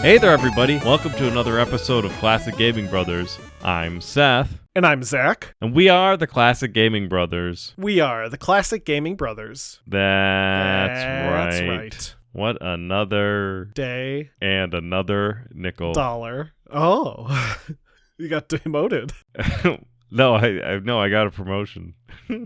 Hey there, everybody. Welcome to another episode of Classic Gaming Brothers. I'm Seth. And I'm Zach. And we are the Classic Gaming Brothers. We are the Classic Gaming Brothers. That's right. right. What another day and another nickel. Dollar. Oh, you got demoted. No, I got a promotion.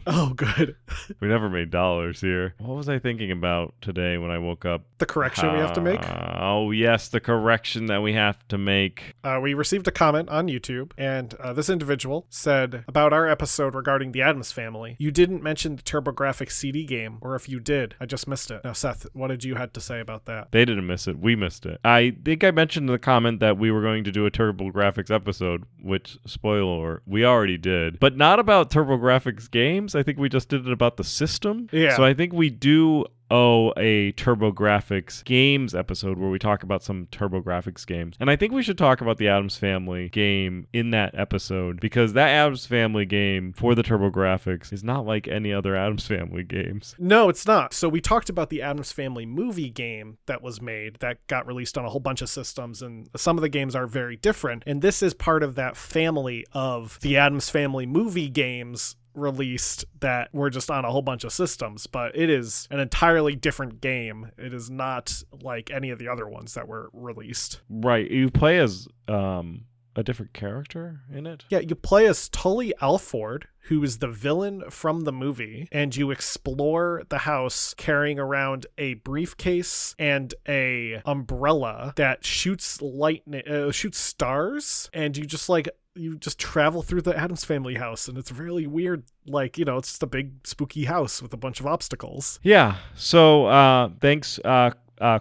Oh, good. We never made dollars here. What was I thinking about today when I woke up? The correction we have to make? Oh, yes, the correction that we have to make. We received a comment on YouTube, and this individual said about our episode regarding the Addams Family, you didn't mention the TurboGrafx CD game, or if you did, I just missed it. Now, Seth, what did you have to say about that? They didn't miss it. We missed it. I think I mentioned in the comment that we were going to do a TurboGrafx episode, which, spoiler alert, we already did. But not about TurboGrafx games. I think we just did it about the system. Yeah. So I think we do owe a TurboGrafx games episode where we talk about some TurboGrafx games. And I think we should talk about the Addams Family game in that episode, because that Addams Family game for the TurboGrafx is not like any other Addams Family games. No, it's not. So we talked about the Addams Family movie game that was made that got released on a whole bunch of systems, and some of the games are very different. And this is part of that family of the Addams Family movie games released that were just on a whole bunch of systems, but it is an entirely different game. It is not like any of the other ones that were released. Right. You play as a different character in it? Yeah, you play as Tully Alford, who is the villain from the movie, and you explore the house carrying around a briefcase and a umbrella that shoots lightning, shoots stars, and you just travel through the Addams Family house, and it's really weird. Like, it's just a big spooky house with a bunch of obstacles. Yeah. So thanks,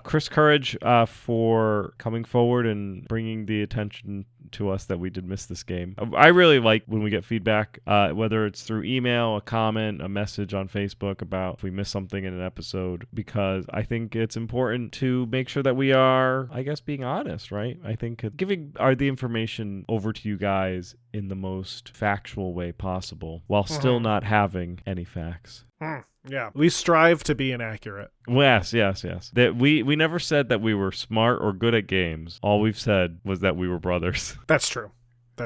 Chris Courage, for coming forward and bringing the attention to us that we did miss this game. I really like when we get feedback, whether it's through email, a comment, a message on Facebook about if we miss something in an episode, because I think it's important to make sure that we are, I guess, being honest, right? I think giving the information over to you guys in the most factual way possible while still not having any facts. Yeah, we strive to be inaccurate. Yes. That we never said that we were smart or good at games. All we've said was that we were brothers. That's true.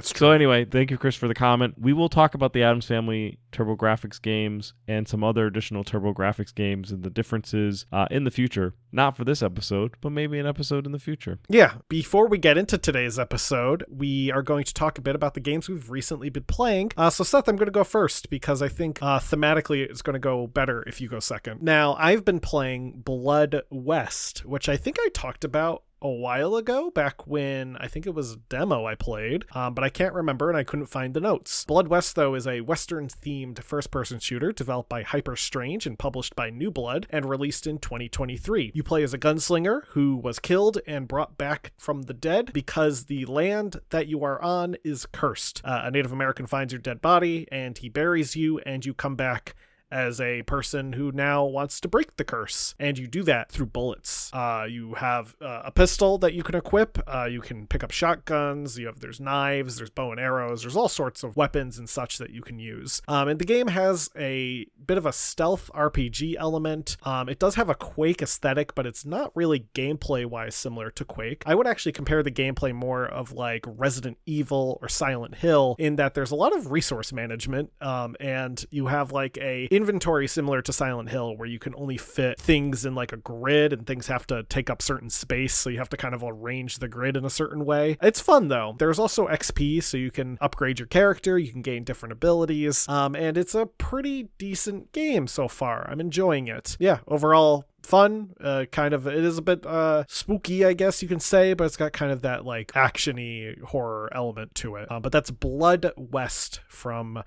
So anyway, thank you, Chris, for the comment. We will talk about the Addams Family TurboGrafx games and some other additional TurboGrafx games and the differences in the future. Not for this episode, but maybe an episode in the future. Yeah, before we get into today's episode, we are going to talk a bit about the games we've recently been playing. So Seth, I'm going to go first because I think thematically it's going to go better if you go second. Now, I've been playing Blood West, which I think I talked about a while ago, back when I think it was a demo I played, but I can't remember and I couldn't find the notes. Blood West, though, is a Western-themed first-person shooter developed by Hyper Strange and published by New Blood and released in 2023. You play as a gunslinger who was killed and brought back from the dead because the land that you are on is cursed. A Native American finds your dead body and he buries you, and you come back as a person who now wants to break the curse. And you do that through bullets. You have a pistol that you can equip. You can pick up shotguns. There's knives, there's bow and arrows. There's all sorts of weapons and such that you can use. And the game has a bit of a stealth RPG element. It does have a Quake aesthetic, but it's not really gameplay-wise similar to Quake. I would actually compare the gameplay more of like Resident Evil or Silent Hill in that there's a lot of resource management, and you have like a inventory similar to Silent Hill where you can only fit things in like a grid and things have to take up certain space, so you have to kind of arrange the grid in a certain way. It's fun though. There's also XP, so you can upgrade your character, you can gain different abilities, and it's a pretty decent game so far. I'm enjoying it. Yeah, overall fun. It is a bit spooky, I guess you can say, but it's got kind of that like action-y horror element to it. But that's Blood West from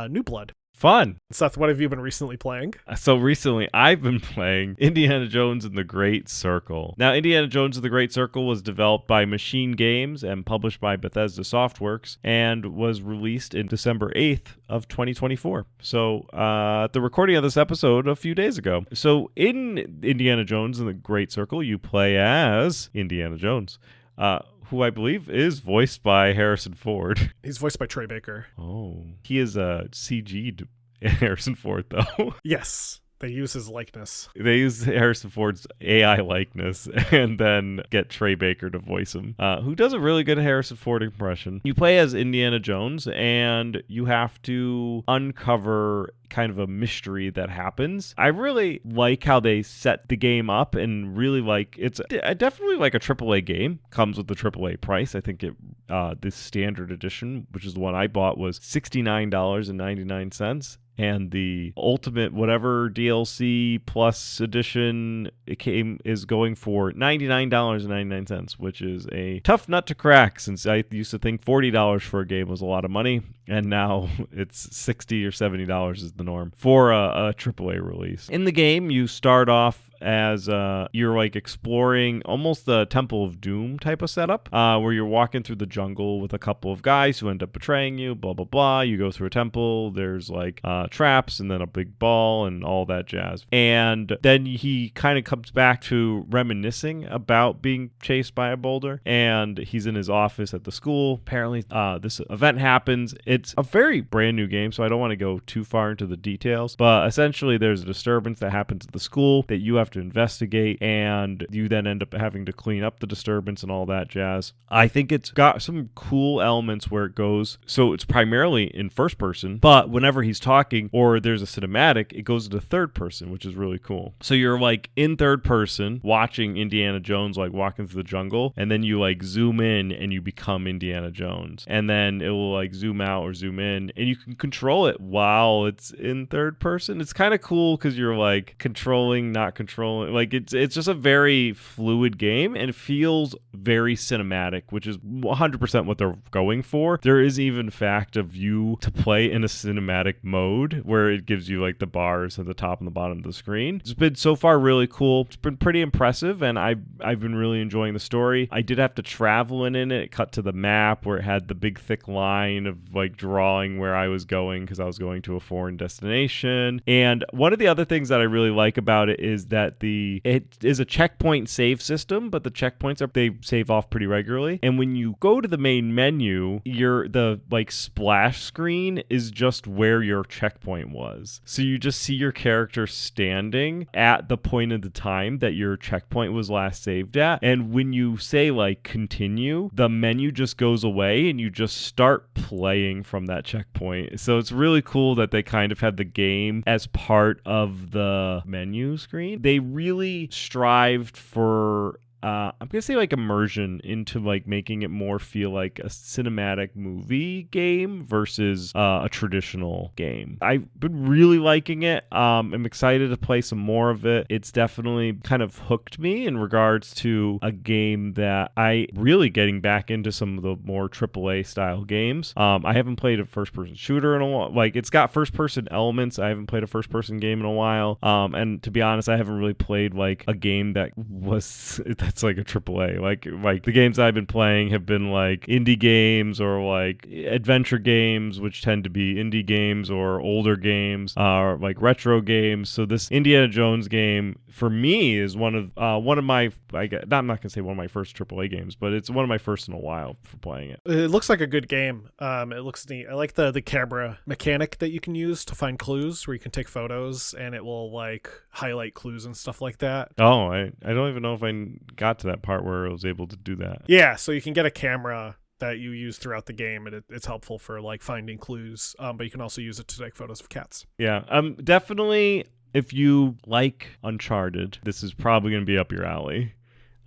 New Blood. Fun. Seth, what have you been recently playing? So recently, I've been playing Indiana Jones and the Great Circle. Now, Indiana Jones and the Great Circle was developed by Machine Games and published by Bethesda Softworks and was released in December 8th of 2024. So, the recording of this episode a few days ago. So, in Indiana Jones and the Great Circle, you play as Indiana Jones. Who I believe is voiced by Harrison Ford. He's voiced by Trey Baker. Oh. He is a CG'd Harrison Ford, though. Yes. They use his likeness. They use Harrison Ford's AI likeness and then get Trey Baker to voice him, who does a really good Harrison Ford impression. You play as Indiana Jones, and you have to uncover kind of a mystery that happens. I really like how they set the game up, and really like it's definitely like a AAA game. Comes with the AAA price. I think this standard edition, which is the one I bought, was $69.99. And the ultimate whatever DLC plus edition is going for $99.99, which is a tough nut to crack, since I used to think $40 for a game was a lot of money, and now it's $60 or $70 is the norm for a AAA release. In the game, you start off as you're like exploring almost the Temple of Doom type of setup, where you're walking through the jungle with a couple of guys who end up betraying you, blah, blah, blah. You go through a temple, there's like traps and then a big ball and all that jazz. And then he kind of comes back to reminiscing about being chased by a boulder, and he's in his office at the school. Apparently, this event happens. It's a very brand new game, so I don't want to go too far into the details, but essentially there's a disturbance that happens at the school that you have to investigate, and you then end up having to clean up the disturbance and all that jazz. I think it's got some cool elements where it goes, so it's primarily in first person, but whenever he's talking or there's a cinematic, it goes into third person, which is really cool. So you're like in third person watching Indiana Jones like walking through the jungle, and then you like zoom in and you become Indiana Jones, and then it will like zoom out or zoom in, and you can control it while it's in third person. It's kind of cool because you're like controlling, not controlling. Like it's just a very fluid game, and it feels very cinematic, which is 100% what they're going for. There is even fact of you to play in a cinematic mode where it gives you like the bars at the top and the bottom of the screen. It's been so far really cool. It's been pretty impressive, and I've been really enjoying the story. I did have to travel in it. It cut to the map where it had the big thick line of like drawing where I was going, because I was going to a foreign destination. And one of the other things that I really like about it is that it is a checkpoint save system, but the checkpoints they save off pretty regularly. And when you go to the main menu, the like splash screen is just where your checkpoint was. So you just see your character standing at the point of the time that your checkpoint was last saved at. And when you say like continue, the menu just goes away and you just start playing from that checkpoint. So it's really cool that they kind of had the game as part of the menu screen. They really strived for I'm gonna say like immersion into like making it more feel like a cinematic movie game versus a traditional game. I've been really liking it. I'm excited to play some more of it. It's definitely kind of hooked me in regards to a game that I really getting back into some of the more AAA style games. I haven't played a first person shooter in a while. Like it's got first person elements. I haven't played a first person game in a while. And to be honest, I haven't really played like a game that's like a AAA. Like the games I've been playing have been like indie games or like adventure games, which tend to be indie games, or older games, or like retro games. So this Indiana Jones game for me is one of my, I'm not gonna say one of my first AAA games, but it's one of my first in a while for playing it. It looks like a good game. It looks neat. I like the camera mechanic that you can use to find clues, where you can take photos and it will like highlight clues and stuff like that. Oh, I don't even know if I got to that part where I was able to do that. Yeah, so you can get a camera that you use throughout the game, and it's helpful for like finding clues, but you can also use it to take photos of cats. Yeah, definitely if you like Uncharted, this is probably going to be up your alley.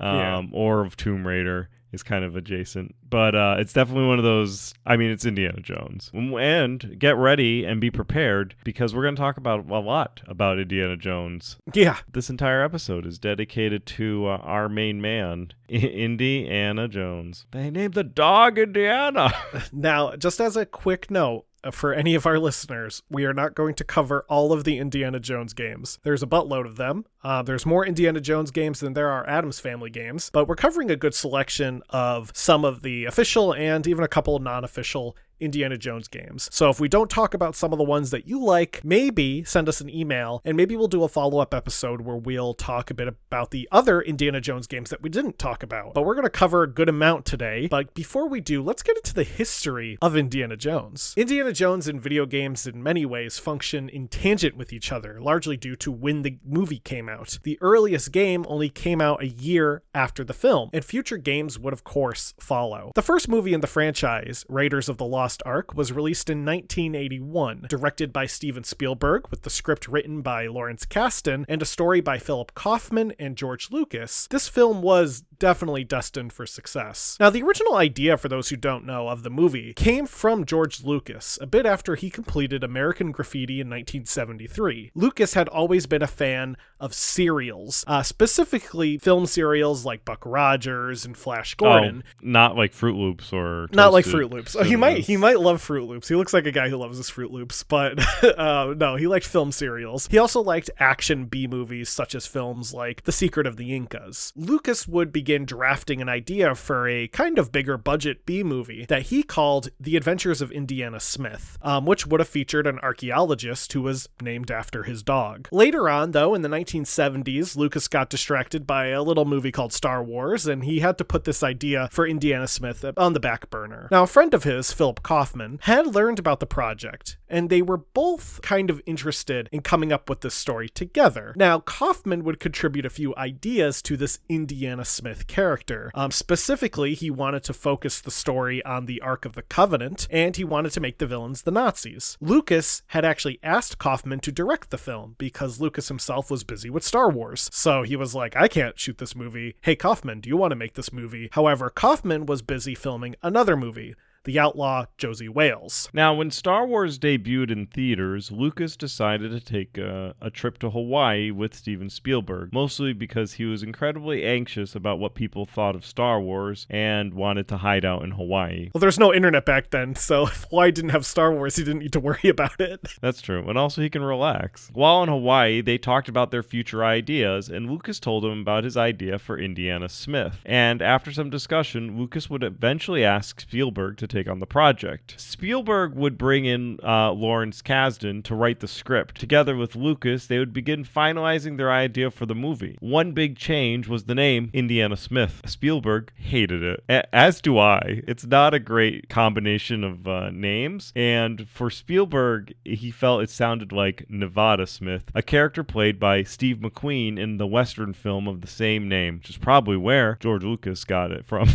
Or of Tomb Raider is kind of adjacent, but it's definitely one of those. I mean, it's Indiana Jones, and get ready and be prepared, because we're going to talk about a lot about Indiana Jones. Yeah, this entire episode is dedicated to our main man, Indiana Jones. They named the dog Indiana. Now, just as a quick note, for any of our listeners, we are not going to cover all of the Indiana Jones games. There's a buttload of them. There's more Indiana Jones games than there are Addams Family games, but we're covering a good selection of some of the official and even a couple non-official Indiana Jones games. So if we don't talk about some of the ones that you like, maybe send us an email and maybe we'll do a follow-up episode where we'll talk a bit about the other Indiana Jones games that we didn't talk about. But we're going to cover a good amount today. But before we do, let's get into the history of Indiana Jones. Indiana Jones and video games in many ways function in tangent with each other, largely due to when the movie came out. The earliest game only came out a year after the film, and future games would of course follow. The first movie in the franchise, Raiders of the Lost Ark, was released in 1981, directed by Steven Spielberg, with the script written by Lawrence Kasdan and a story by Philip Kaufman and George Lucas. This film was definitely destined for success. Now, the original idea, for those who don't know, of the movie came from George Lucas a bit after he completed American Graffiti in 1973. Lucas had always been a fan of serials, specifically film serials like Buck Rogers and Flash Gordon. Oh, not like Fruit Loops or not like Fruit Loops. Oh, he might love Fruit Loops. He looks like a guy who loves his Fruit Loops, but no, he liked film serials. He also liked action B movies such as films like The Secret of the Incas. Lucas would begin drafting an idea for a kind of bigger budget B movie that he called The Adventures of Indiana Smith, which would have featured an archaeologist who was named after his dog. Later on, though, in the 1970s, Lucas got distracted by a little movie called Star Wars, and he had to put this idea for Indiana Smith on the back burner. Now, a friend of his, Philip Kaufman, had learned about the project, and they were both kind of interested in coming up with this story together. Now, Kaufman would contribute a few ideas to this Indiana Smith character. Specifically, he wanted to focus the story on the Ark of the Covenant, and he wanted to make the villains the Nazis. Lucas had actually asked Kaufman to direct the film because Lucas himself was busy with Star Wars. So he was like, I can't shoot this movie. Hey, Kaufman, do you want to make this movie? However, Kaufman was busy filming another movie, The Outlaw Josie Wales. Now, when Star Wars debuted in theaters, Lucas decided to take a trip to Hawaii with Steven Spielberg, mostly because he was incredibly anxious about what people thought of Star Wars and wanted to hide out in Hawaii. Well, there's no internet back then, so if Hawaii didn't have Star Wars, he didn't need to worry about it. That's true, and also he can relax. While in Hawaii, they talked about their future ideas, and Lucas told him about his idea for Indiana Smith. And after some discussion, Lucas would eventually ask Spielberg to take on the project. Spielberg would bring in Lawrence Kasdan to write the script. Together with Lucas, they would begin finalizing their idea for the movie. One big change was the name Indiana Smith. Spielberg hated it, as do I. It's not a great combination of names, and for Spielberg, he felt it sounded like Nevada Smith, a character played by Steve McQueen in the Western film of the same name, which is probably where George Lucas got it from.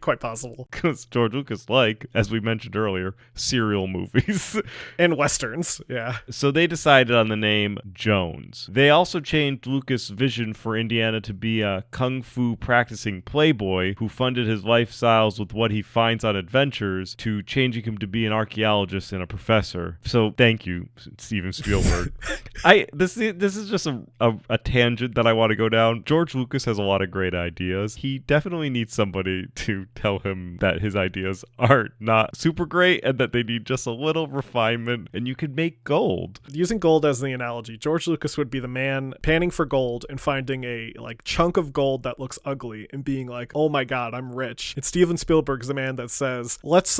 Quite possible. Because George Lucas, like, as we mentioned earlier, serial movies. And Westerns, yeah. So they decided on the name Jones. They also changed Lucas' vision for Indiana to be a kung fu practicing playboy who funded his lifestyles with what he finds on adventures to changing him to be an archaeologist and a professor. So thank you, Steven Spielberg. This is just a tangent that I want to go down. George Lucas has a lot of great ideas. He definitely needs somebody to tell him that his ideas are not super great and that they need just a little refinement, and you could make gold. Using gold as the analogy, George Lucas would be the man panning for gold and finding a chunk of gold that looks ugly and being like, oh my god, I'm rich. And Steven Spielberg's the man that says, let's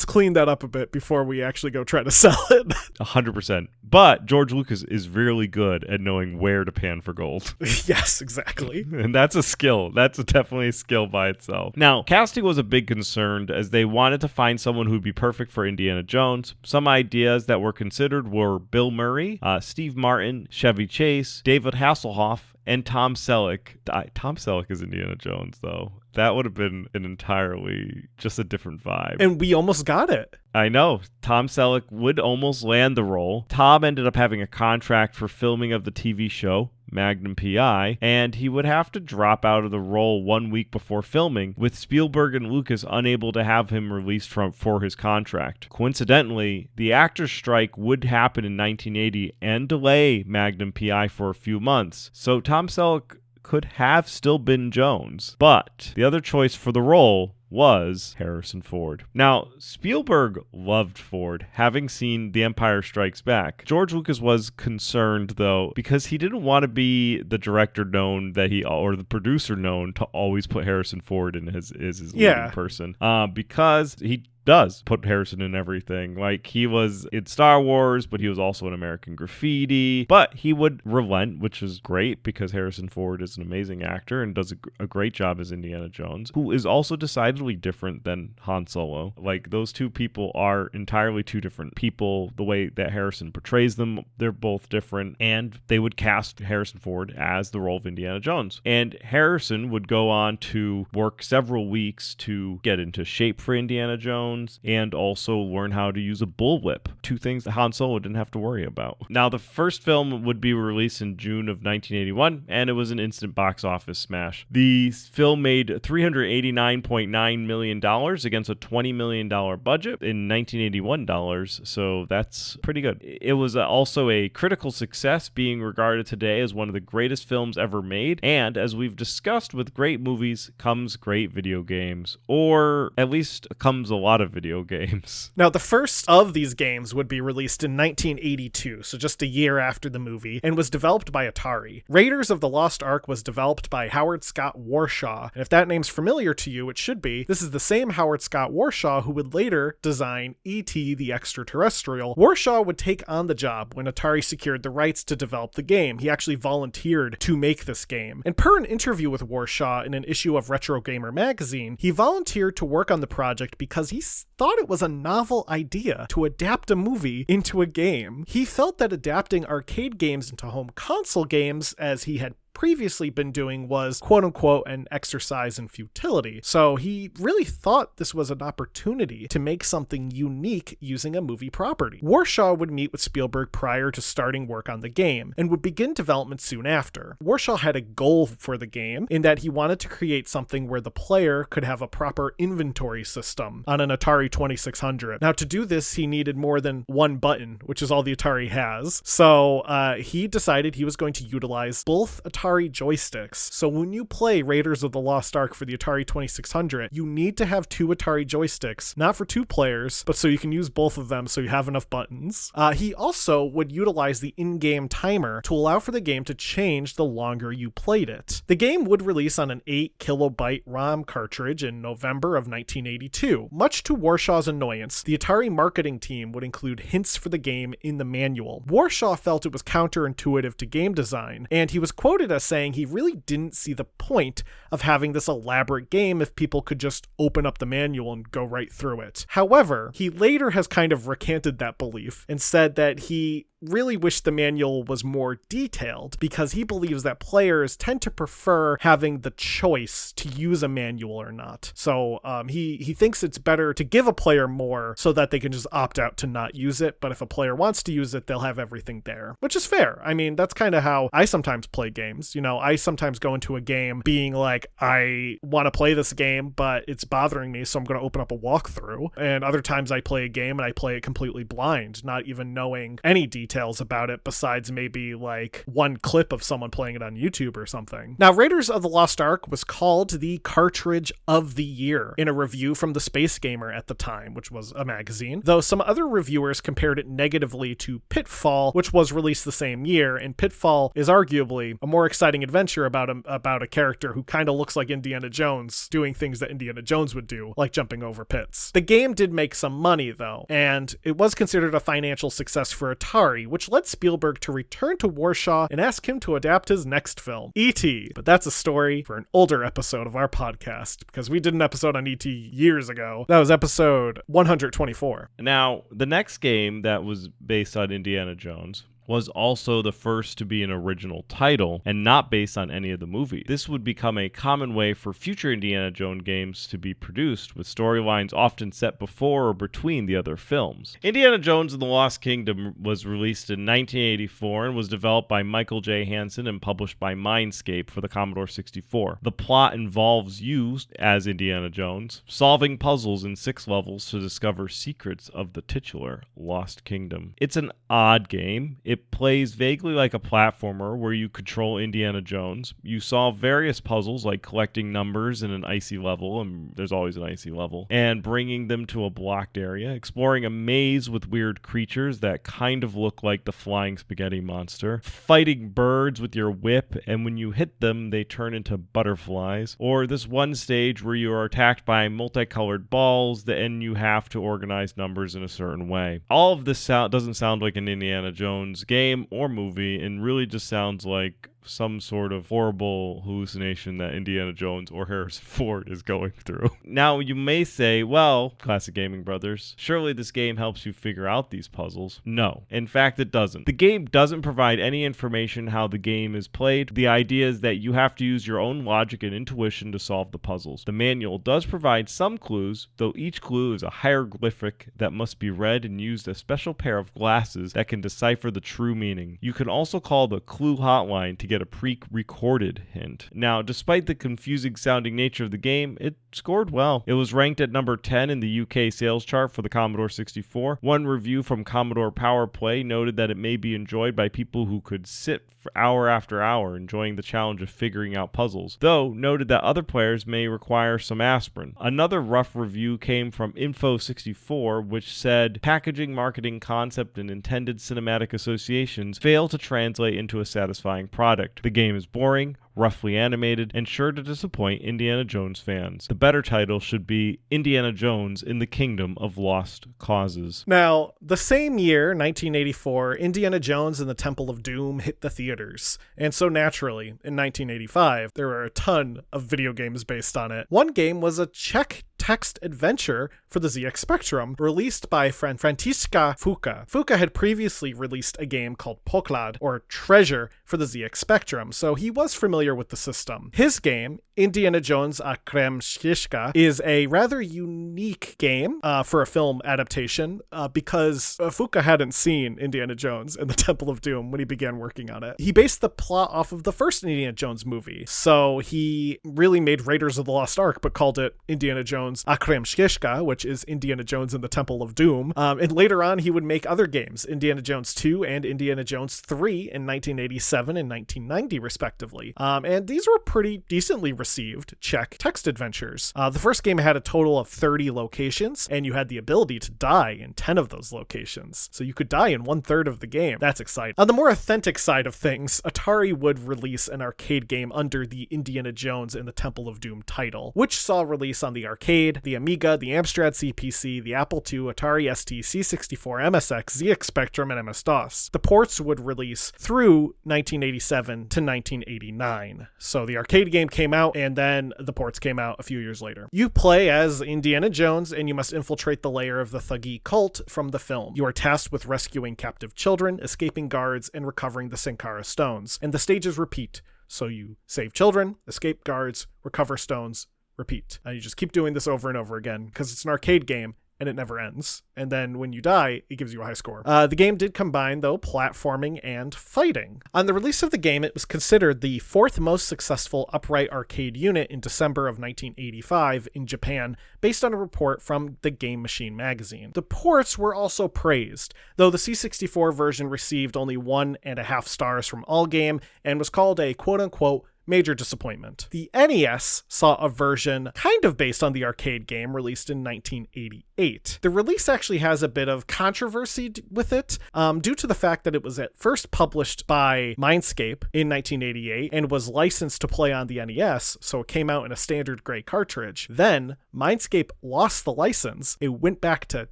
clean that up a bit before we actually go try to sell it. 100%. But George Lucas is really good at knowing where to pan for gold. Yes, exactly. And that's a skill. That's definitely a skill by itself. Now, casting was a big concern as they wanted to find someone who'd be perfect for Indiana Jones. Some ideas that were considered were Bill Murray, Steve Martin, Chevy Chase, David Hasselhoff, and Tom Selleck. Tom Selleck is Indiana Jones, though. That would have been an entirely just a different vibe. And we almost got it. I know. Tom Selleck would almost land the role. Tom ended up having a contract for filming of the TV show, Magnum P.I., and he would have to drop out of the role 1 week before filming, with Spielberg and Lucas unable to have him released for his contract. Coincidentally, the actors' strike would happen in 1980 and delay Magnum P.I. for a few months, so Tom Selleck could have still been Jones. But the other choice for the role was Harrison Ford. Now, Spielberg loved Ford, having seen The Empire Strikes Back. George Lucas was concerned, though, because he didn't want to be the director known or the producer known to always put Harrison Ford in his leading person. Because he does put Harrison in everything. Like, he was in Star Wars, but he was also in American Graffiti. But he would relent, which is great because Harrison Ford is an amazing actor and does a great job as Indiana Jones, who is also decidedly different than Han Solo. Like, those two people are entirely two different people. The way that Harrison portrays them, they're both different, and they would cast Harrison Ford as the role of Indiana Jones. And Harrison would go on to work several weeks to get into shape for Indiana Jones and also learn how to use a bullwhip, two things that Han Solo didn't have to worry about. Now, the first film would be released in June of 1981, and it was an instant box office smash. The film made $389.9 million against a $20 million budget in 1981 dollars, so that's pretty good. It was also a critical success, being regarded today as one of the greatest films ever made, and as we've discussed, with great movies comes great video games, or at least comes a lot of video games. Now, the first of these games would be released in 1982, so just a year after the movie, and was developed by Atari. Raiders of the Lost Ark was developed by Howard Scott Warshaw, and if that name's familiar to you, it should be. This is the same Howard Scott Warshaw who would later design E.T. the Extraterrestrial. Warshaw would take on the job when Atari secured the rights to develop the game. He actually volunteered to make this game. And per an interview with Warshaw in an issue of Retro Gamer magazine, he volunteered to work on the project because he thought it was a novel idea to adapt a movie into a game. He felt that adapting arcade games into home console games, as he had previously been doing, was quote-unquote an exercise in futility. So he really thought this was an opportunity to make something unique using a movie property. Warshaw would meet with Spielberg prior to starting work on the game, and would begin development soon after. Warshaw had a goal for the game in that he wanted to create something where the player could have a proper inventory system on an Atari 2600. Now, to do this, he needed more than one button, which is all the Atari has. So he decided he was going to utilize both Atari joysticks. So when you play Raiders of the Lost Ark for the Atari 2600, you need to have two Atari joysticks, not for two players, but so you can use both of them so you have enough buttons. He also would utilize the in-game timer to allow for the game to change the longer you played it. The game would release on an 8 kilobyte ROM cartridge in November of 1982. Much to Warshaw's annoyance, the Atari marketing team would include hints for the game in the manual. Warshaw felt it was counterintuitive to game design, and he was quoted as saying he really didn't see the point of having this elaborate game if people could just open up the manual and go right through it. However, he later has kind of recanted that belief and said that he really wish the manual was more detailed because he believes that players tend to prefer having the choice to use a manual or not. So he thinks it's better to give a player more so that they can just opt out to not use it, but if a player wants to use it, they'll have everything there, which is fair. I mean, that's kind of how I sometimes play games. You know, I sometimes go into a game being like, I want to play this game, but it's bothering me, so I'm going to open up a walkthrough. And other times I play a game and I play it completely blind, not even knowing any details about it besides maybe like one clip of someone playing it on YouTube or something. Now, Raiders of the Lost Ark was called the cartridge of the year in a review from the Space Gamer at the time, which was a magazine, though some other reviewers compared it negatively to Pitfall, which was released the same year, and Pitfall is arguably a more exciting adventure about a character who kind of looks like Indiana Jones doing things that Indiana Jones would do, like jumping over pits. The game did make some money though, and it was considered a financial success for Atari, which led Spielberg to return to Warshaw and ask him to adapt his next film, E.T. But that's a story for an older episode of our podcast, because we did an episode on E.T. years ago. That was episode 124. Now, the next game that was based on Indiana Jones was also the first to be an original title and not based on any of the movies. This would become a common way for future Indiana Jones games to be produced, with storylines often set before or between the other films. Indiana Jones and the Lost Kingdom was released in 1984 and was developed by Michael J. Hansen and published by Mindscape for the Commodore 64. The plot involves you, as Indiana Jones, solving puzzles in 6 levels to discover secrets of the titular Lost Kingdom. It's an odd game. It plays vaguely like a platformer where you control Indiana Jones. You solve various puzzles like collecting numbers in an icy level, and there's always an icy level, and bringing them to a blocked area, exploring a maze with weird creatures that kind of look like the flying spaghetti monster, fighting birds with your whip, and when you hit them, they turn into butterflies, or this one stage where you are attacked by multicolored balls and you have to organize numbers in a certain way. All of this doesn't sound like an Indiana Jones game or movie, and really just sounds like some sort of horrible hallucination that Indiana Jones or Harrison Ford is going through. Now, you may say, well, Classic Gaming Brothers, surely this game helps you figure out these puzzles. No, in fact, it doesn't. The game doesn't provide any information how the game is played. The idea is that you have to use your own logic and intuition to solve the puzzles. The manual does provide some clues, though each clue is a hieroglyphic that must be read and used a special pair of glasses that can decipher the true meaning. You can also call the clue hotline to get a pre-recorded hint. Now, despite the confusing sounding nature of the game, it scored well. It was ranked at number 10 in the UK sales chart for the Commodore 64. One review from Commodore Power Play noted that it may be enjoyed by people who could sit for hour after hour enjoying the challenge of figuring out puzzles, though noted that other players may require some aspirin. Another rough review came from Info64, which said packaging, marketing, concept, and intended cinematic associations fail to translate into a satisfying product. The game is boring, roughly animated, and sure to disappoint Indiana Jones fans. The better title should be Indiana Jones in the Kingdom of Lost Causes. Now, the same year, 1984, Indiana Jones and the Temple of Doom hit the theaters. And so naturally, in 1985, there were a ton of video games based on it. One game was a Czech text adventure for the ZX Spectrum, released by Františka Fuka. Fuka had previously released a game called Poklad, or Treasure, for the ZX Spectrum, so he was familiar with the system. His game, Indiana Jones a Kremścieżka, is a rather unique game for a film adaptation because Fuka hadn't seen Indiana Jones and the Temple of Doom when he began working on it. He based the plot off of the first Indiana Jones movie, so he really made Raiders of the Lost Ark but called it Indiana Jones a Kremścieżka, which is Indiana Jones and the Temple of Doom. And later on, he would make other games, Indiana Jones 2 and Indiana Jones 3 in 1987 and 1990, respectively. And these were pretty decently received Czech text adventures. The first game had a total of 30 locations, and you had the ability to die in 10 of those locations. So you could die in 1/3 of the game. That's exciting. On the more authentic side of things, Atari would release an arcade game under the Indiana Jones and the Temple of Doom title, which saw release on the arcade, the Amiga, the Amstrad CPC, the Apple II, Atari ST, C64, MSX, ZX Spectrum, and MS-DOS. The ports would release through 1987 to 1989. So the arcade game came out, and then the ports came out a few years later. You play as Indiana Jones, and you must infiltrate the lair of the Thuggee cult from the film. You are tasked with rescuing captive children, escaping guards, and recovering the Sankara stones. And the stages repeat. So you save children, escape guards, recover stones, repeat. And you just keep doing this over and over again because it's an arcade game and it never ends. And then when you die, it gives you a high score. The game did combine, though, platforming and fighting. On the release of the game, it was considered the 4th most successful upright arcade unit in December of 1985 in Japan, based on a report from the Game Machine magazine. The ports were also praised, though the C64 version received only 1.5 stars from Allgame and was called a quote-unquote major disappointment. The NES saw a version kind of based on the arcade game released in 1988. The release actually has a bit of controversy with it due to the fact that it was at first published by Mindscape in 1988 and was licensed to play on the NES, so it came out in a standard gray cartridge. Then Mindscape lost the license. It went back to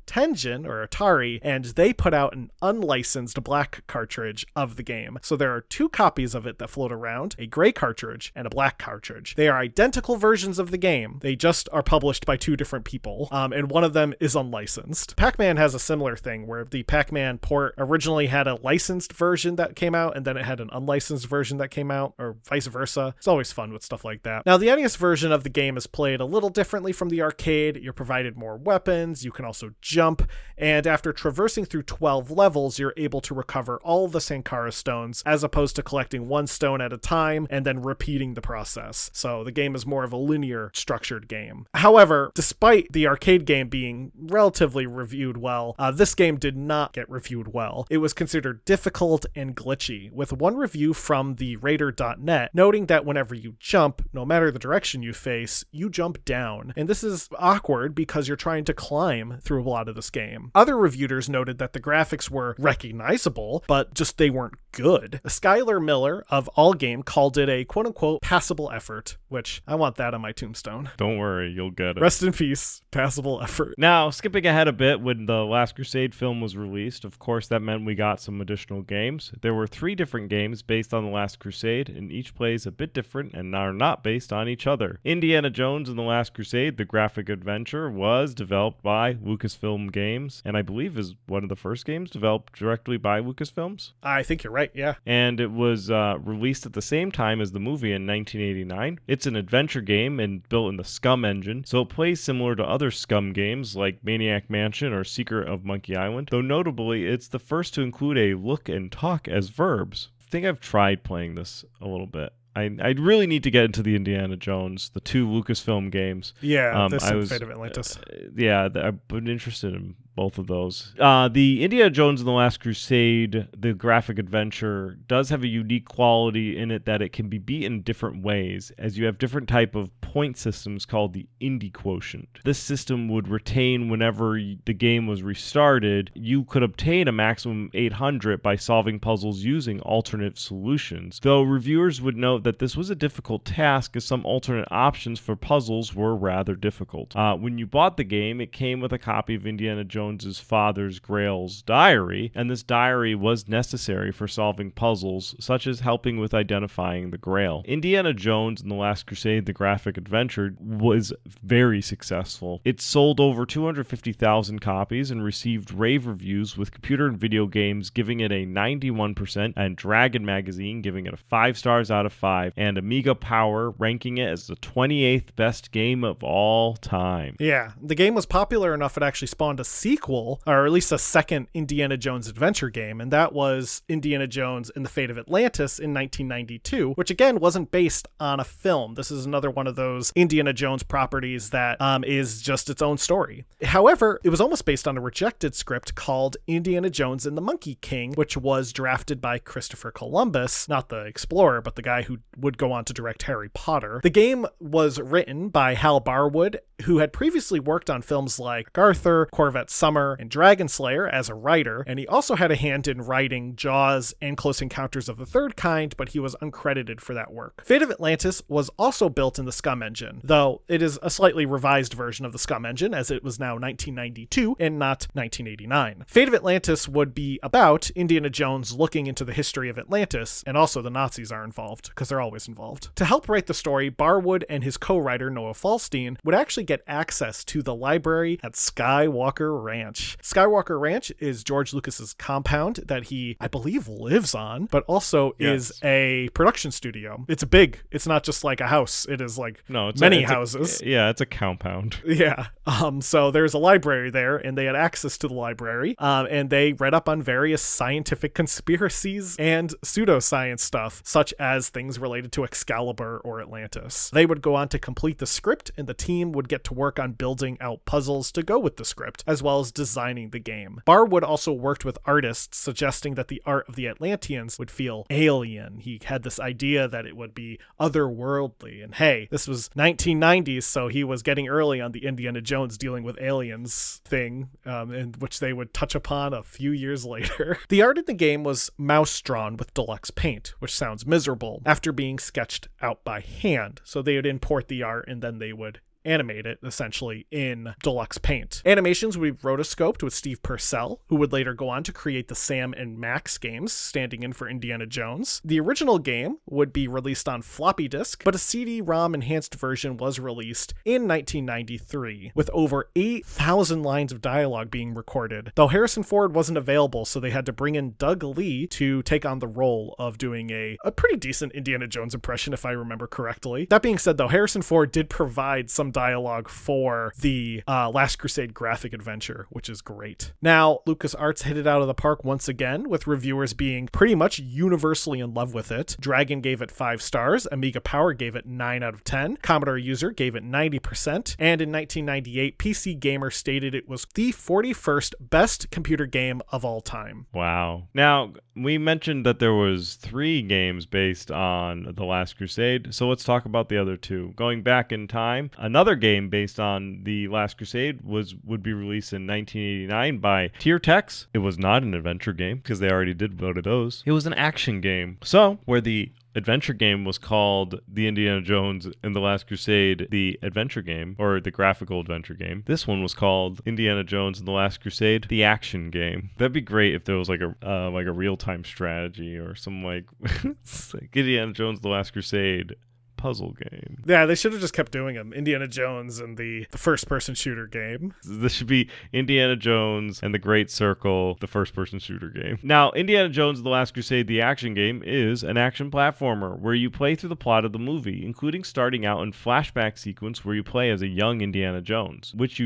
Tengen or Atari, and they put out an unlicensed black cartridge of the game. So there are 2 copies of it that float around, a gray cartridge and a black cartridge. They are identical versions of the game. They just are published by 2 different people, and one of them is unlicensed. Pac-Man has a similar thing where the Pac-Man port originally had a licensed version that came out, and then it had an unlicensed version that came out, or vice versa. It's always fun with stuff like that. Now, the NES version of the game is played a little differently from the arcade. You're provided more weapons, you can also jump, and after traversing through 12 levels, you're able to recover all of the Sankara stones, as opposed to collecting 1 stone at a time and then repeating the process. So the game is more of a linear structured game. However, despite the arcade game being relatively reviewed well, this game did not get reviewed well. It was considered difficult and glitchy, with one review from the Raider.net noting that whenever you jump, no matter the direction you face, you jump down. And this is awkward because you're trying to climb through a lot of this game. Other reviewers noted that the graphics were recognizable, but just they weren't good. Skylar Miller of Allgame called it a quote-unquote passable effort, which I want that on my tombstone. Don't worry, you'll get it. Rest in peace, passable effort. Now, skipping ahead a bit, when the Last Crusade film was released, of course that meant we got some additional games. There were 3 different games based on the Last Crusade, and each plays a bit different and are not based on each other. Indiana Jones and the Last Crusade, the graphic adventure, was developed by Lucasfilm Games, and I believe is one of the first games developed directly by Lucasfilms. I think you're right, yeah. And it was released at the same time as the movie in 1989. It's an adventure game and built in the Scum engine, so it plays similar to other Scum games like Maniac Mansion or Secret of Monkey Island, though notably it's the first to include a look and talk as verbs. I think I've tried playing this a little bit. I really need to get into the Indiana Jones, the 2 Lucasfilm games. Yeah, this and Fate of Atlantis. I've been interested in both of those. The Indiana Jones and the Last Crusade, the graphic adventure, does have a unique quality in it that it can be beat in different ways, as you have different type of point systems called the Indy Quotient. This system would retain whenever the game was restarted. You could obtain a maximum 800 by solving puzzles using alternate solutions, though reviewers would note that this was a difficult task as some alternate options for puzzles were rather difficult. When you bought the game, it came with a copy of Indiana Jones's father's Grail's diary, and this diary was necessary for solving puzzles, such as helping with identifying the Grail. Indiana Jones and the Last Crusade, the graphic adventure, was very successful. It sold over 250,000 copies and received rave reviews, with Computer and Video Games giving it a 91% and Dragon Magazine giving it a 5 stars out of 5, and Amiga Power ranking it as the 28th best game of all time. Yeah, the game was popular enough it actually spawned a sequel, or at least a second Indiana Jones adventure game, and that was Indiana Jones and the Fate of Atlantis in 1992, which again wasn't based on a film. This is another one of those Indiana Jones properties that is just its own story. However, it was almost based on a rejected script called Indiana Jones and the Monkey King, which was drafted by Christopher Columbus, not the explorer, but the guy who would go on to direct Harry Potter. The game was written by Hal Barwood, who had previously worked on films like Arthur, Corvette Summer, and Dragon Slayer as a writer, and he also had a hand in writing Jaws and Close Encounters of the Third Kind, but he was uncredited for that work. Fate of Atlantis was also built in the Scum engine, though it is a slightly revised version of the Scum engine, as it was now 1992 and not 1989. Fate of Atlantis would be about Indiana Jones looking into the history of Atlantis, and also the Nazis are involved, because they're always involved. To help write the story, Barwood and his co-writer Noah Falstein would actually get access to the library at Skywalker Ranch. Skywalker Ranch is George Lucas's compound that he, I believe, lives on, but also is a production studio. It's big. It's not just like a house. It is like many houses. It's a compound. Yeah. So there's a library there, and they had access to the library, and they read up on various scientific conspiracies and pseudoscience stuff, such as things related to Excalibur or Atlantis. They would go on to complete the script, and the team would get to work on building out puzzles to go with the script, as well as designing the game. Barwood also worked with artists, suggesting that the art of the Atlanteans would feel alien. He had this idea that it would be otherworldly, and hey, this was 1990s, so he was getting early on the Indiana Jones dealing with aliens thing, in which they would touch upon a few years later. The art in the game was mouse-drawn with deluxe paint, which sounds miserable, after being sketched out by hand. So they would import the art and then they would animate it essentially in deluxe paint. Animations would be rotoscoped with Steve Purcell, who would later go on to create the Sam and Max games, standing in for Indiana Jones. The original game would be released on floppy disk, but a CD-ROM enhanced version was released in 1993, with over 8,000 lines of dialogue being recorded, though Harrison Ford wasn't available, so they had to bring in Doug Lee to take on the role of doing a pretty decent Indiana Jones impression, if I remember correctly. That being said, though, Harrison Ford did provide some dialogue for the Last Crusade graphic adventure, which is great. Now, LucasArts hit it out of the park once again, with reviewers being pretty much universally in love with it. Dragon gave it 5 stars, Amiga Power gave it 9 out of 10, Commodore User gave it 90%, and in 1998, PC Gamer stated it was the 41st best computer game of all time. Wow. Now, we mentioned that there was 3 games based on The Last Crusade, so let's talk about the other 2. Going back in time, another game based on The Last Crusade would be released in 1989 by Tiertex. It was not an adventure game, because they already did vote of those. It was an action game. So, where the adventure game was called The Indiana Jones and the Last Crusade, the adventure game, or the graphical adventure game. This one was called Indiana Jones and the Last Crusade, the action game. That'd be great if there was like a real-time strategy or some like Indiana Jones and the Last Crusade puzzle game. Yeah, they should have just kept doing them. Indiana Jones and the first-person shooter game. This should be Indiana Jones and the Great Circle, the first-person shooter game. Now, Indiana Jones and the Last Crusade, the action game, is an action platformer where you play through the plot of the movie, including starting out in flashback sequence where you play as a young Indiana Jones, which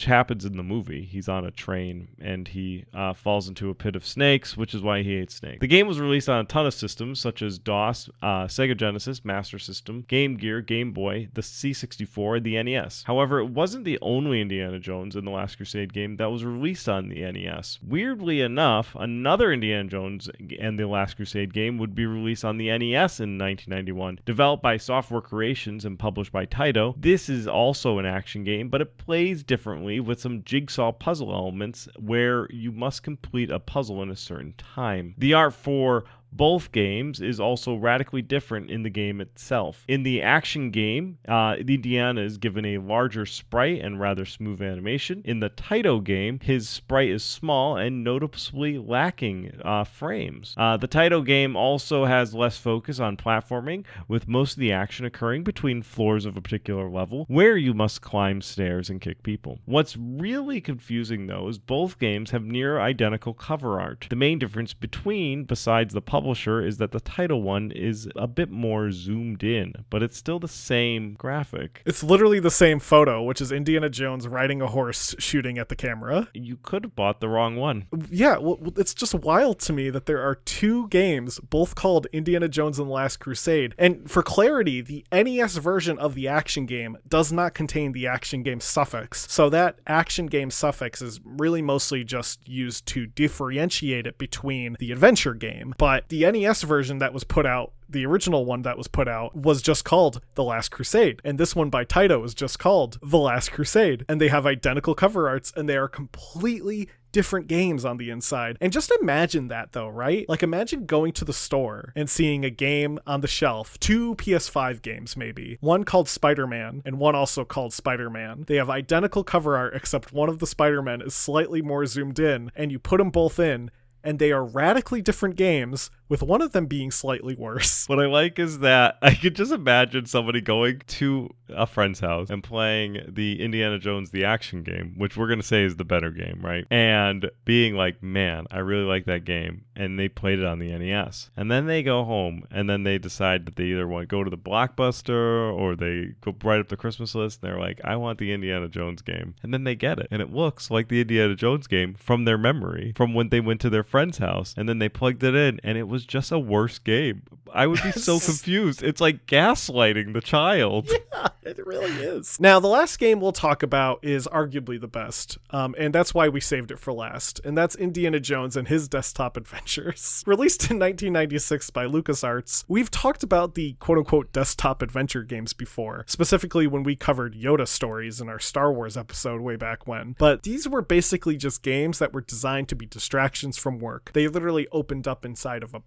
happens in the movie. He's on a train and he falls into a pit of snakes, which is why he hates snakes. The game was released on a ton of systems such as DOS, Sega Genesis, Master System, Game Gear, Game Boy, the C64, and the NES. However, it wasn't the only Indiana Jones and the Last Crusade game that was released on the NES. Weirdly enough, another Indiana Jones and the Last Crusade game would be released on the NES in 1991. Developed by Software Creations and published by Taito, this is also an action game, but it plays differently with some jigsaw puzzle elements where you must complete a puzzle in a certain time. The art for both games is also radically different in the game itself. In the action game, Indiana is given a larger sprite and rather smooth animation. In the Taito game, his sprite is small and noticeably lacking frames. The Taito game also has less focus on platforming, with most of the action occurring between floors of a particular level, where you must climb stairs and kick people. What's really confusing, though, is both games have near identical cover art. The main difference besides the publisher is that the Taito one is a bit more zoomed in, but it's still the same graphic. It's literally the same photo, which is Indiana Jones riding a horse shooting at the camera. You could have bought the wrong one. Yeah, well, it's just wild to me that there are 2 games, both called Indiana Jones and the Last Crusade. And for clarity, the NES version of the action game does not contain the action game suffix. So that action game suffix is really mostly just used to differentiate it between the adventure game. But the NES version that was put out, the original one that was put out, was just called The Last Crusade. And this one by Taito is just called The Last Crusade. And they have identical cover arts, and they are completely different games on the inside. And just imagine that, though, right? Like, imagine going to the store and seeing a game on the shelf, 2 PS5 games maybe, one called Spider-Man and one also called Spider-Man. They have identical cover art, except one of the Spider-Men is slightly more zoomed in, and you put them both in, and they are radically different games, with one of them being slightly worse. What I like is that I could just imagine somebody going to a friend's house and playing the Indiana Jones the action game, which we're going to say is the better game, right? And being like, man, I really like that game. And they played it on the NES. And then they go home and then they decide that they either want to go to the Blockbuster or they go right up the Christmas list. And they're like, I want the Indiana Jones game. And then they get it. And it looks like the Indiana Jones game from their memory, from when they went to their friend's house. And then they plugged it in and it was just a worse game. I would be so confused. It's like gaslighting the child. Yeah, it really is. Now, the last game we'll talk about is arguably the best, and that's why we saved it for last, and that's Indiana Jones and His Desktop Adventures. Released in 1996 by LucasArts, we've talked about the quote-unquote desktop adventure games before, specifically when we covered Yoda stories in our Star Wars episode way back when, but these were basically just games that were designed to be distractions from work. They literally opened up inside of a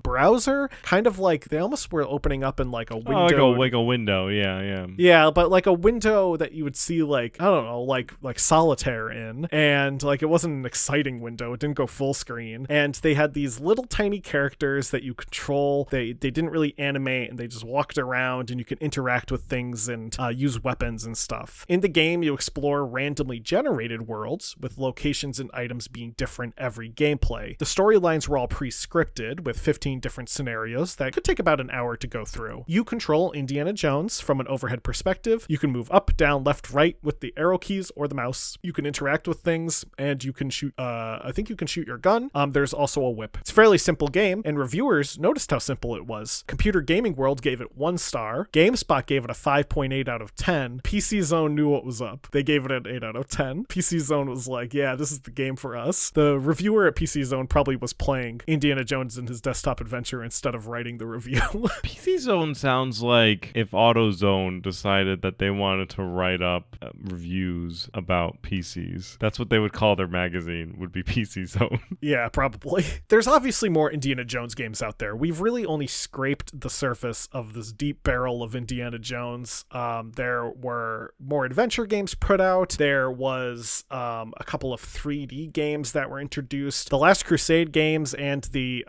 browser, kind of like they almost were opening up in like a window. Like a window, yeah. Yeah, but like a window that you would see like, I don't know, like Solitaire in, and like it wasn't an exciting window. It didn't go full screen, and they had these little tiny characters that you control. They didn't really animate, and they just walked around, and you could interact with things and use weapons and stuff. In the game, you explore randomly generated worlds with locations and items being different every gameplay. The storylines were all pre-scripted with 15 different scenarios that could take about an hour to go through. You control Indiana Jones from an overhead perspective. You can move up, down, left, right with the arrow keys or the mouse. You can interact with things, and you can shoot, I think you can shoot your gun. There's also a whip. It's a fairly simple game, and reviewers noticed how simple it was. Computer Gaming World gave it 1 star. GameSpot gave it a 5.8 out of 10. PC Zone knew what was up. They gave it an 8 out of 10. PC Zone was like, yeah, this is the game for us. The reviewer at PC Zone probably was playing Indiana Jones in his desktop adventure instead of writing the review. PC Zone sounds like if AutoZone decided that they wanted to write up reviews about PCs. That's what they would call their magazine, would be PC Zone. Yeah, probably. There's obviously more Indiana Jones games out there. We've really only scraped the surface of this deep barrel of Indiana Jones. There were more adventure games put out. There was a couple of 3D games that were introduced. The Last Crusade games and the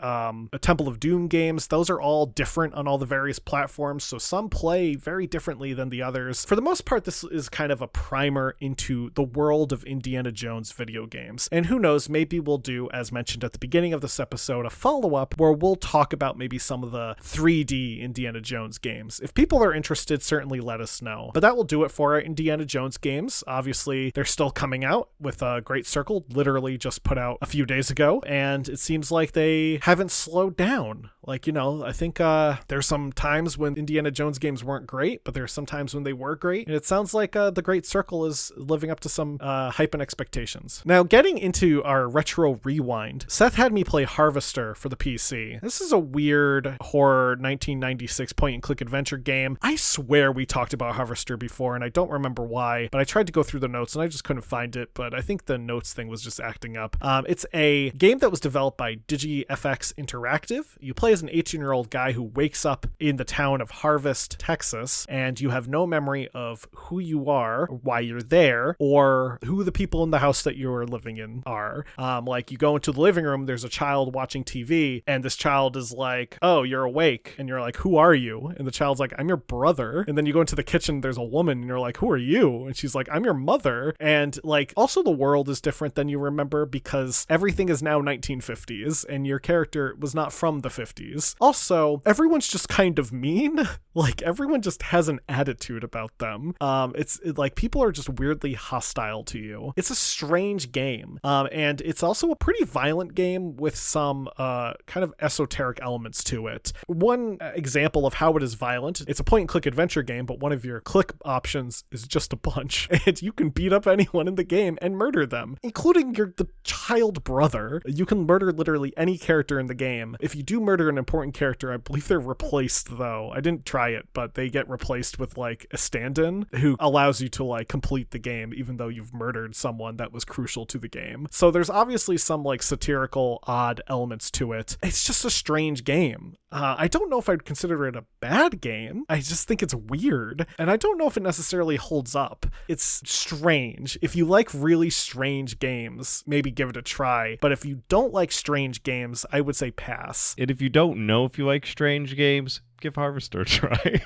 Temple of Doom games, those are all different on all the various platforms, so some play very differently than the others. For the most part, this is kind of a primer into the world of Indiana Jones video games. And who knows, maybe we'll do, as mentioned at the beginning of this episode, a follow-up where we'll talk about maybe some of the 3D Indiana Jones games. If people are interested, certainly let us know. But that will do it for our Indiana Jones games. Obviously, they're still coming out, with Great Circle literally just put out a few days ago, and it seems like they haven't slowed down. Like, I think there's some times when Indiana Jones games weren't great, but there's some times when they were great. And it sounds like the Great Circle is living up to some hype and expectations. Now, getting into our retro rewind, Seth had me play Harvester for the PC. This is a weird horror 1996 point-and-click adventure game. I swear we talked about Harvester before, and I don't remember why, but I tried to go through the notes, and I just couldn't find it, but I think the notes thing was just acting up. It's a game that was developed by DigiFX Interactive. You play as an 18-year-old guy who wakes up in the town of Harvest, Texas, and you have no memory of who you are, why you're there, or who the people in the house that you're living in are. Like, you go into the living room, there's a child watching TV, and this child is like, oh, you're awake, and you're like, who are you? And the child's like, I'm your brother. And then you go into the kitchen, there's a woman, and you're like, who are you? And she's like, I'm your mother. And like, also the world is different than you remember because everything is now 1950s, and your character was not from the 50s. Also, everyone's just kind of mean. Like, everyone just has an attitude about them. It's like people are just weirdly hostile to you. It's a strange game. And it's also a pretty violent game with some kind of esoteric elements to it. One example of how it is violent, it's a point-and-click adventure game, but one of your click options is just a punch. And you can beat up anyone in the game and murder them, including the child brother. You can murder literally any character in the game. If you do murder an important character, I believe they're replaced, though. I didn't try it, but they get replaced with like a stand-in who allows you to like complete the game even though you've murdered someone that was crucial to the game. So there's obviously some like satirical odd elements to it. It's just a strange game. I don't know if I'd consider it a bad game. I just think it's weird, and I don't know if it necessarily holds up. It's strange. If you like really strange games, maybe give it a try, but if you don't like strange games, I would say pass. And if you don't know if you like strange games, give Harvester a try.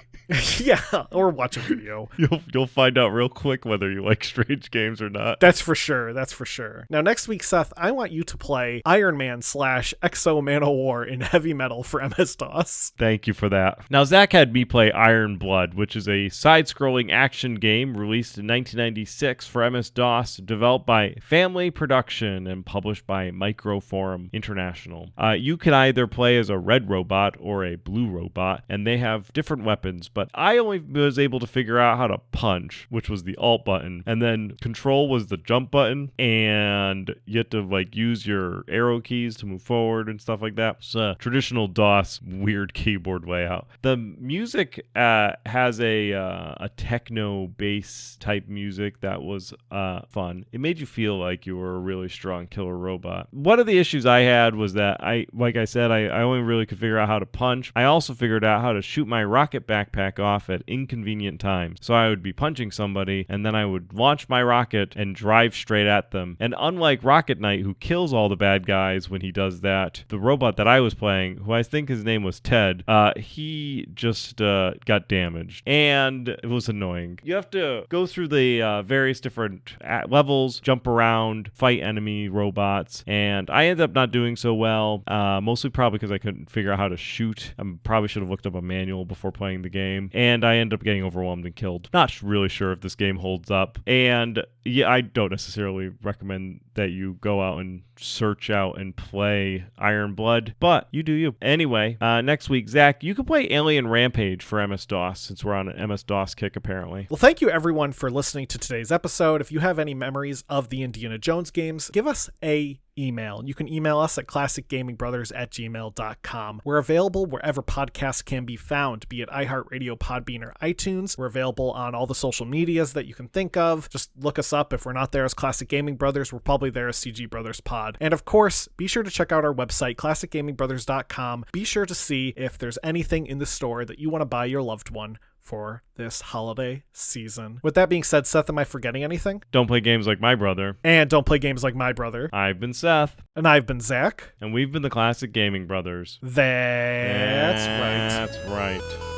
Yeah, or watch a video. You'll find out real quick whether you like strange games or not. That's for sure. That's for sure. Now, next week, Seth, I want you to play Iron Man / Exo Manowar in heavy metal for MS-DOS. Thank you for that. Now, Zach had me play Iron Blood, which is a side-scrolling action game released in 1996 for MS-DOS, developed by Family Production and published by Microforum International. You can either play as a red robot or a blue robot, and they have different weapons, but I only was able to figure out how to punch, which was the alt button, and then control was the jump button, and you had to like use your arrow keys to move forward and stuff like that. It's a traditional DOS weird keyboard layout. The music has a techno bass type music that was fun. It made you feel like you were a really strong killer robot. One of the issues I had was that I only really could figure out how to punch. I also figured out out how to shoot my rocket backpack off at inconvenient times. So I would be punching somebody, and then I would launch my rocket and drive straight at them. And unlike Rocket Knight, who kills all the bad guys when he does that, the robot that I was playing, who I think his name was Ted, he just got damaged. And it was annoying. You have to go through the various different levels, jump around, fight enemy robots, and I ended up not doing so well, mostly probably because I couldn't figure out how to shoot. I probably should have looked up a manual before playing the game, and I ended up getting overwhelmed and killed. Not really sure if this game holds up, and yeah, I don't necessarily recommend that you go out and search out and play Iron Blood, but you do you. Anyway, next week, Zach, you can play Alien Rampage for MS-DOS, since we're on an MS-DOS kick, apparently. Well, thank you everyone for listening to today's episode. If you have any memories of the Indiana Jones games, give us a email. You can email us at classicgamingbrothers@gmail.com. We're available wherever podcasts can be found, be it iHeartRadio, Podbean, or iTunes. We're available on all the social medias that you can think of. Just look us up. If we're not there as Classic Gaming Brothers, we're probably there as CG Brothers Pod. And of course, be sure to check out our website, classicgamingbrothers.com. Be sure to see if there's anything in the store that you want to buy your loved one for this holiday season. With that being said, Seth, am I forgetting anything? Don't play games like my brother. And don't play games like my brother. I've been Seth. And I've been Zach. And we've been the Classic Gaming Brothers. That's right. That's right.